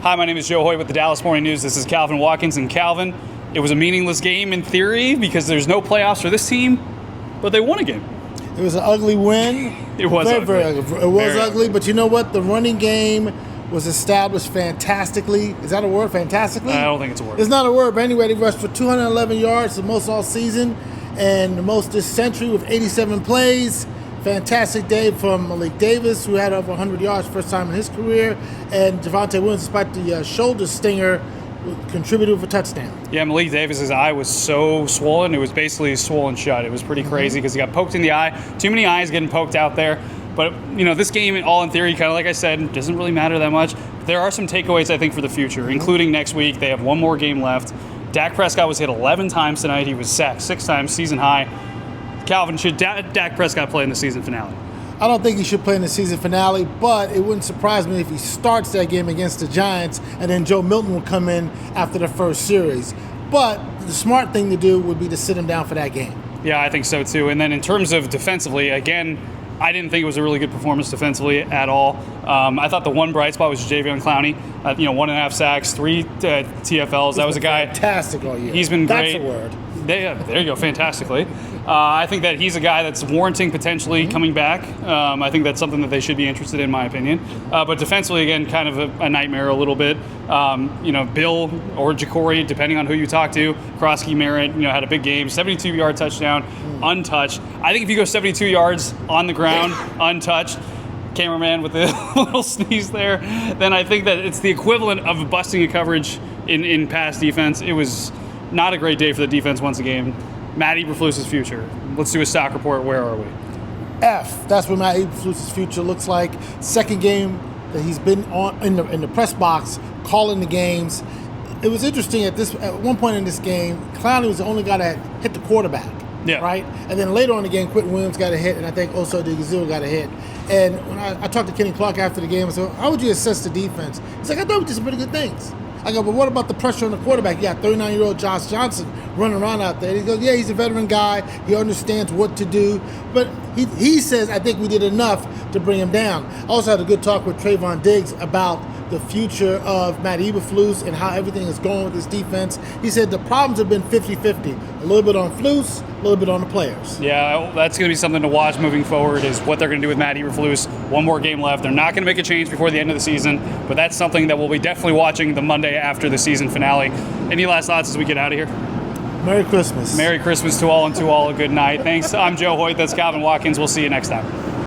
Hi, my name is Joe Hoyt with the Dallas Morning News. This is Calvin Watkins. And Calvin, it was a meaningless game in theory because there's no playoffs for this team, but they won a game. It was an ugly win. It was very ugly. It was ugly, but you know what? The running game was established fantastically. Is that a word, fantastically? I don't think it's a word. It's not a word, but anyway, they rushed for 211 yards, the most all season, and the most this century with 87 plays. Fantastic day from Malik Davis, who had over 100 yards first time in his career, and Javonte Williams, despite the shoulder stinger, contributed with a touchdown. Yeah, Malik Davis's eye was so swollen, it was basically swollen shut. It was pretty crazy because he got poked in the eye. Too many eyes getting poked out there. But, you know, this game, all in theory, kind of like I said, doesn't really matter that much. There are some takeaways, I think, for the future, including next week. They have one more game left. Dak Prescott was hit 11 times tonight. He was sacked 6 times, season high. Calvin, should Dak Prescott play in the season finale? I don't think he should play in the season finale, but it wouldn't surprise me if he starts that game against the Giants and then Joe Milton will come in after the first series. But the smart thing to do would be to sit him down for that game. Yeah, I think so too. And then in terms of defensively, again, I didn't think it was a really good performance defensively at all. I thought the one bright spot was Jadeveon Clowney. 1.5 sacks, 3 TFLs. That was a guy fantastic all year. He's been great. That's a word. There you go, fantastically. I think that he's a guy that's warranting potentially coming back. I think that's something that they should be interested in my opinion. But defensively, again, kind of a nightmare a little bit. Bill or Jacory, depending on who you talk to, Krosky Merritt, had a big game, 72-yard touchdown, untouched. I think if you go 72 yards on the ground, untouched, cameraman with the little sneeze there, then I think that it's the equivalent of busting a coverage in pass defense. It was not a great day for the defense once again. Matt Eberflus's future. Let's do a stock report. Where are we? F. That's what Matt Eberflus's future looks like. Second game that he's been on in the press box, calling the games. It was interesting at one point in this game, Clowney was the only guy that hit the quarterback. Yeah. Right? And then later on in the game, Quentin Williams got a hit, and I think also DeGazoo got a hit. And when I talked to Kenny Clark after the game, I said, how would you assess the defense? He's like, I thought we did some pretty good things. I go, but what about the pressure on the quarterback? You got 39-year-old Josh Johnson running around out there. He goes, yeah, he's a veteran guy. He understands what to do. But he says, I think we did enough to bring him down. I also had a good talk with Trayvon Diggs about the future of Matt Eberflus and how everything is going with this defense. He said the problems have been 50-50. A little bit on Flus, a little bit on the players. Yeah, that's going to be something to watch moving forward is what they're going to do with Matt Eberflus. One more game left. They're not going to make a change before the end of the season, but that's something that we'll be definitely watching the Monday after the season finale. Any last thoughts as we get out of here? Merry Christmas. Merry Christmas to all and to all a good night. Thanks. I'm Joe Hoyt. That's Calvin Watkins. We'll see you next time.